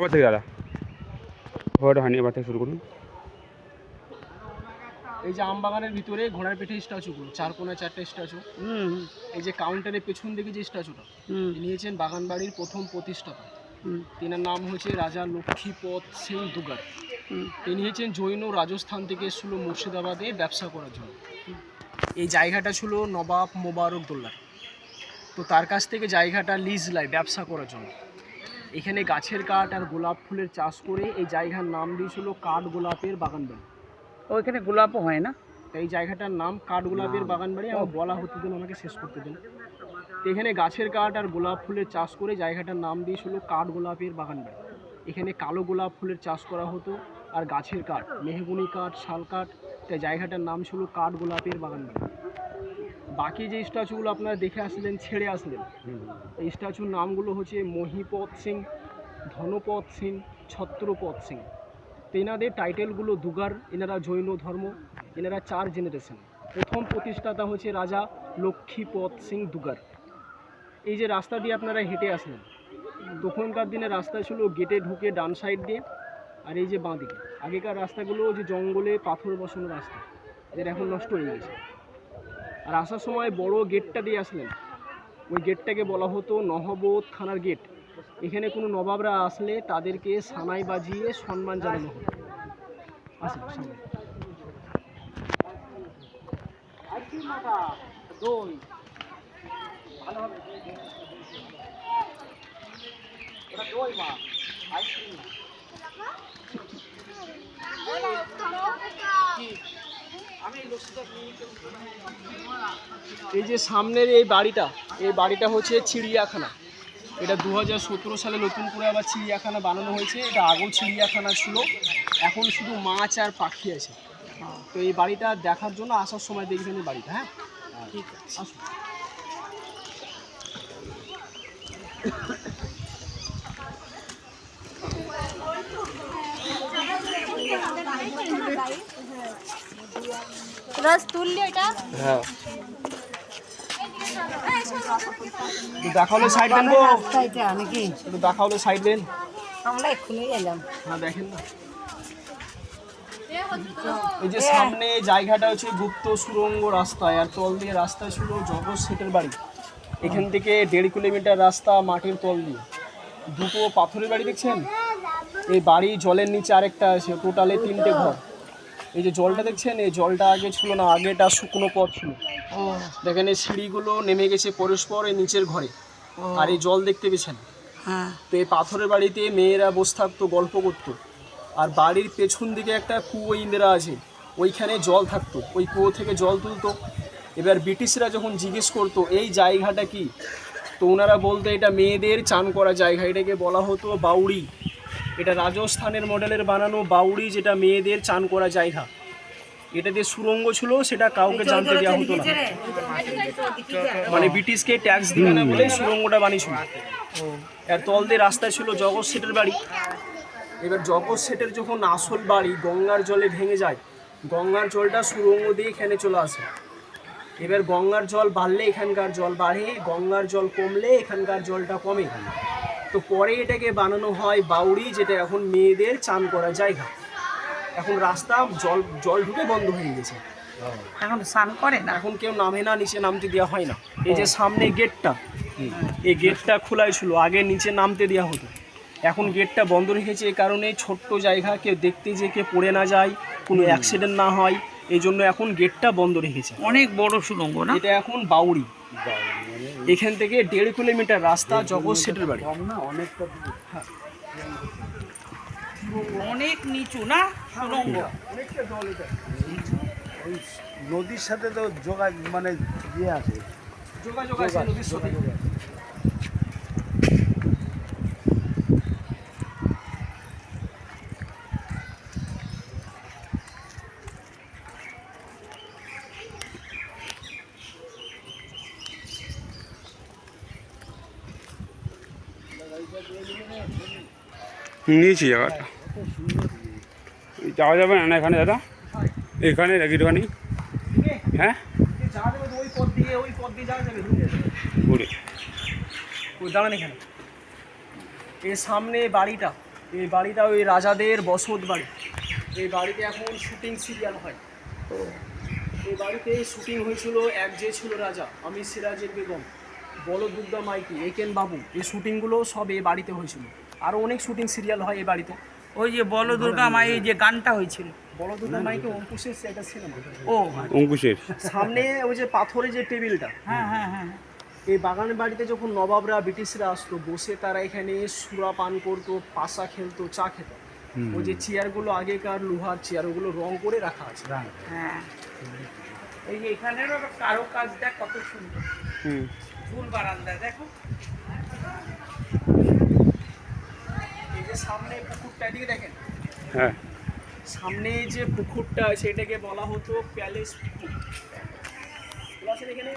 আবার থেকে দাদা ঘোড়াটা হয়নি, এবার থেকে শুরু করুন। এই যে আমবাগানের ভিতরে ঘোড়ার পিঠে স্ট্যাচুগুলো, চার কোণায় চারটে স্ট্যাচু। এই যে কাউন্টারের পেছন দিকে যে স্ট্যাচুটা নিয়েছেন বাগানবাড়ির প্রথম প্রতিষ্ঠাতা, তেনার নাম হচ্ছে রাজা লক্ষ্মীপদ সিং দুগার। তিনি হচ্ছেন জৈন, রাজস্থান থেকে এসেছিল মুর্শিদাবাদে ব্যবসা করার জন্য। এই জায়গাটা ছিল নবাব মোবারকদৌল্লার, তো তার কাছ থেকে জায়গাটা লিজ লায় ব্যবসা করার জন্য। এখানে গাছের কাঠ আর গোলাপ ফুলের চাষ করে এই জায়গার নাম দিয়েছিল কাঠ গোলাপের বাগানবাড়ি। ওইখানে গোলাপও হয় না, এই জায়গাটার নাম কাঠ গোলাপের বাগানবাড়ি। আমার বলা হতে দিন, আমাকে শেষ করতে দিন। এখানে গাছের কাঠ আর গোলাপ ফুলের চাষ করে জায়গাটার নাম দিয়েছিল কাঠ গোলাপের বাগানবাড়ি। এখানে কালো গোলাপ ফুলের চাষ করা হতো, আর গাছের কাঠ মেহগুনি কাঠ, শাল কাঠ, তাই জায়গাটার নাম ছিল কাঠ গোলাপের বাগানবাড়ি। বাকি যে স্ট্যাচুগুলো আপনারা দেখে আসলেন, ছেড়ে আসলেন, এই স্ট্যাচুর নামগুলো হচ্ছে মহিপদ সিং, ধনপদ সিং, ছত্রপদ সিং। তো এনাদের টাইটেলগুলো দুগার, এনারা জৈন ধর্ম, এনারা 4 জেনারেশন। প্রথম প্রতিষ্ঠাতা হচ্ছে রাজা লক্ষ্মীপদ সিং দুগার। এই যে রাস্তা দিয়ে আপনারা হেঁটে আসলেন, তখনকার দিনে রাস্তা ছিল গেটে ঢুকে ডান সাইড দিয়ে, আর এই যে বাঁ দিকে। আগেকার রাস্তাগুলো যে জঙ্গলে পাথর বসানো রাস্তা, যেটা এখন নষ্ট হয়ে গেছে। আর আসার সময় বড় গেটটা দিয়ে আসলেন, ওই গেটটাকে বলা হতো নহবত খানার গেট। এখানে কোনো নবাবরা আসলে তাদেরকে সানাই বাজিয়ে সম্মান জানানো হতো। আসুন সামনে। এই যে সামনের এই বাড়িটা হচ্ছে চিড়িয়াখানা। এটা 2017 সালে নতুন করে আবার চিড়িয়াখানা বানানো হয়েছে। এটা আগে চিড়িয়াখানা ছিল, এখন শুধু মাছ আর পাখি আছে। তো এই বাড়িটা দেখার জন্য আসার সময় দেখবেন এই বাড়িটা। হ্যাঁ, ঠিক আছে, আসুন। রস তুললি এটা? হ্যাঁ, দেখালো সাইড দেন গো, নাকি একটু দেখালো সাইড দেন। আমরা এক্ষুনি এলাম। হ্যাঁ, দেখেন না, এই যে সামনে জায়গাটা হচ্ছে গুপ্ত সুড়ঙ্গ রাস্তায়, আর তল দিয়ে রাস্তা ছিল জগৎ শেঠের বাড়ি। এখান থেকে 1.5 কিলোমিটার রাস্তা মাটির তল দিয়ে। দুটো পাথরের বাড়ি দেখছেন, এই বাড়ি জলের নিচে আরেকটা আছে, টোটালে 3টে ঘর। এই যে জলটা দেখছেন, এই জলটা আগে ছিল না, আগে এটা শুকনো পথ ছিল। দেখেন এই সিঁড়িগুলো নেমে গেছে পরস্পর এই নিচের ঘরে, আর এই জল দেখতে পেয়েছেন। তো এই পাথরের বাড়িতে মেয়েরা বসে থাকতো, গল্প করতো। আর বাড়ির পেছন দিকে একটা কুয়ো ইন্দিরা আছে, ওইখানে জল থাকতো, ওই কুয়ো থেকে জল তুলতো। এবার ব্রিটিশরা যখন জিজ্ঞেস করতো এই জায়গাটা কি, তো ওনারা বলতো এটা মেয়েদের চান করা জায়গা, এটাকে বলা হতো বাউড়ি। এটা রাজস্থানের মডেলের বানানো বাউড়ি, যেটা মেয়েদের চান করা জায়গা। এটা দিয়ে সুড়ঙ্গ ছিল, সেটা কাউকে জানতে দেওয়া হতো না, মানে ব্রিটিশকে ট্যাক্স দিবে না বলে সুড়ঙ্গটা বানিয়েছিল। আর তল দিয়ে রাস্তা ছিল জগৎ শেঠের বাড়ি। এবার জগৎ শেঠের যখন আসল বাড়ি গঙ্গার জলে ভেঙে যায়, গঙ্গার জলটা সুড়ঙ্গ দিয়ে এখানে চলে আসে। এবার গঙ্গার জল বাড়লে এখানকার জল বাড়ে, গঙ্গার জল কমলে এখানকার জলটা কমে। তো পরে এটাকে বানানো হয় বাউড়ি, যেটা এখন মেয়েদের চান করা জায়গা। এখন রাস্তা জল ঢুকে বন্ধ হয়ে গেছে, এখন স্নান করে না, এখন কেউ নামে না, নিচে নামতে দেওয়া হয় না। এই যে সামনে গেটটা, এই গেটটা খোলাই ছিল, আগে নিচে নামতে দেওয়া হতো। এখন গেটটা বন্ধ রেখেছে এই কারণে ছোট্ট জায়গা, কেউ দেখতে যে কেউ পড়ে না যায়, কোনো অ্যাক্সিডেন্ট না হয়, এই জন্য এখন গেটটা বন্ধ রেখেছে। অনেক বড় সুড়ঙ্গ না, এটা এখন বাউড়ি। এখান থেকে 1.5 কিলোমিটার রাস্তা জগৎ শেঠের বাড়ি। অনেক নিচু না সুড়ঙ্গ। ওই নদীর সাথে তো মানে ইয়ে আছে, যোগাযোগ আছে নদীর সাথে। নিয়েছি জায়গাটা, যাওয়া যাবে না এখানে দাদা? এখানে নাকি একটুখানি? হ্যাঁ, ওই পথ দিয়ে যাওয়া যাবে। ঘুরে ওই দাঁড়ান এখানে, এই সামনে বাড়িটা, এই বাড়িটা ওই রাজাদের বসত বাড়ি। এই বাড়িতে এখন শুটিং সিরিয়াল হয়। এই বাড়িতে শুটিং হয়েছিল এক যে ছিল রাজা আমি সিরাজের বেগম, বলদুর্গা মাইতি, একেন বাবু, এই শুটিংগুলো সব এই বাড়িতে হয়েছিল। আরও অনেক শুটিং সিরিয়াল হয় এই বাড়িতে। ওই যে বলো দুর্গা মাই যে গানটা হয়েছিল, বলদুর্গা মাইতি অঙ্কুশের একটা সিনেমা। ও অঙ্কুশের সামনে ওই যে পাথরের যে টেবিলটা, হ্যাঁ হ্যাঁ হ্যাঁ, এই বাগানের বাড়িতে যখন নবাবরা ব্রিটিশরা আসতো, বসে তারা এখানে সুরা পান করতো, পাশা খেলতো, চা খেত। ওই যে চেয়ারগুলো আগেকার লোহার চেয়ার, ওগুলো রং করে রাখা আছে। হ্যাঁ এই যে এখানেরও কারো কাজটা কত সুন্দর, হুম ফুল বারান্দা দেখো। এই যে সামনে পুকুরটা, এদিকে দেখেন, হ্যাঁ সামনে যে পুকুরটা সেটাকে বলা হতো প্যালেস পুকুর। ঠিক আছে, এখানে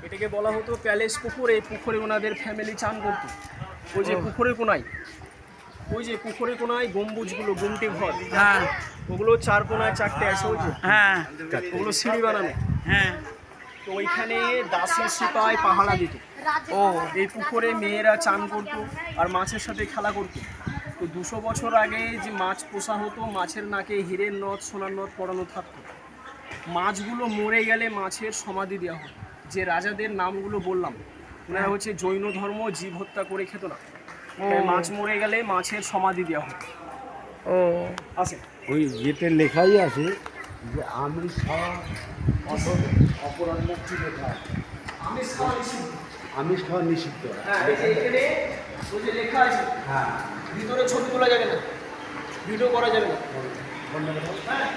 এটাকে বলা হতো প্যালেস পুকুর। এই পুকুরে ওনাদের ফ্যামিলি চান করতো। ওই যে পুকুরের কোনায়, ওই যে পুকুরের কোনায় গম্বুজগুলো, গুমটি ঘর, হ্যাঁ ওগুলো চার কোনায় চারটে আছে, ওই যে হ্যাঁ ওগুলো সিঁড়ি বানানো। হ্যাঁ, তো ওইখানে দাসী সিপাই পাহারা দিত। ও এই পুকুরে মেয়েরা চান করতো আর মাছের সাথে খেলা করতো। তো 200 বছর আগে যে মাছ পোষা হতো, মাছের নাকে হীরের নথ, সোনার নথ পড়ানো থাকতো। মাছগুলো মরে গেলে মাছের সমাধি দেওয়া হতো। যে রাজাদের নামগুলো বললাম, ওনারা হচ্ছে জৈন ধর্ম, জীব হত্যা করে খেত না। তাই মাছ মরে গেলে মাছের সমাধি দেওয়া হতো। ও আছে ওই ইয়েতে লেখাই আছে যে আমি অপরাধ মুক্তি লেখা আছে। আমিষ খাওয়া নিষিদ্ধ। হ্যাঁ, এই যে এখানে ওই যে লেখা আছে, হ্যাঁ ভিতরে ছবি তোলা যাবে না, ভিডিও করা যাবে না। বন্ধ করো। হ্যাঁ,